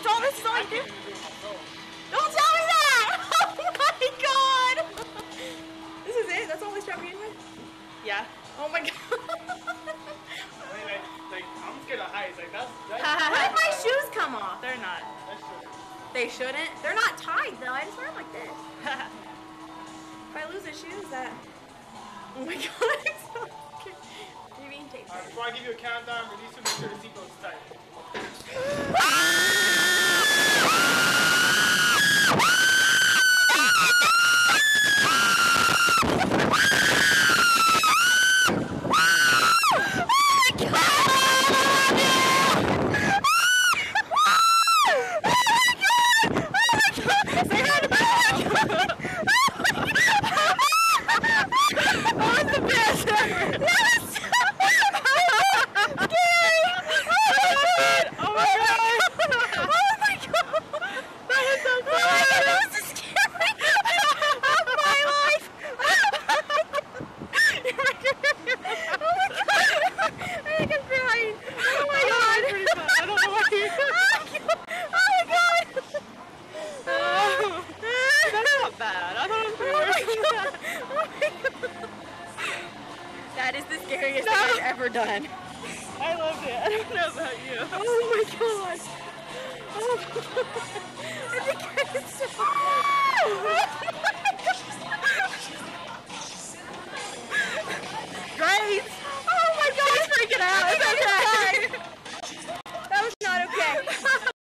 That's all this is all I do? Don't tell me that! Oh my god! This is it? That's all we strap me in with? Yeah. Oh my god. I'm scared of heights. Like that's What if my shoes come off? They're not. They shouldn't? They're not tied though. I just wear them like this. If I lose the shoes, that... Oh my god. It's so okay. You're being taped. Alright, before I give you a countdown, release to make sure the seatbelt's tight. That is the scariest thing I've ever done. I loved it. I don't know about you. Oh my god. Oh my god. I think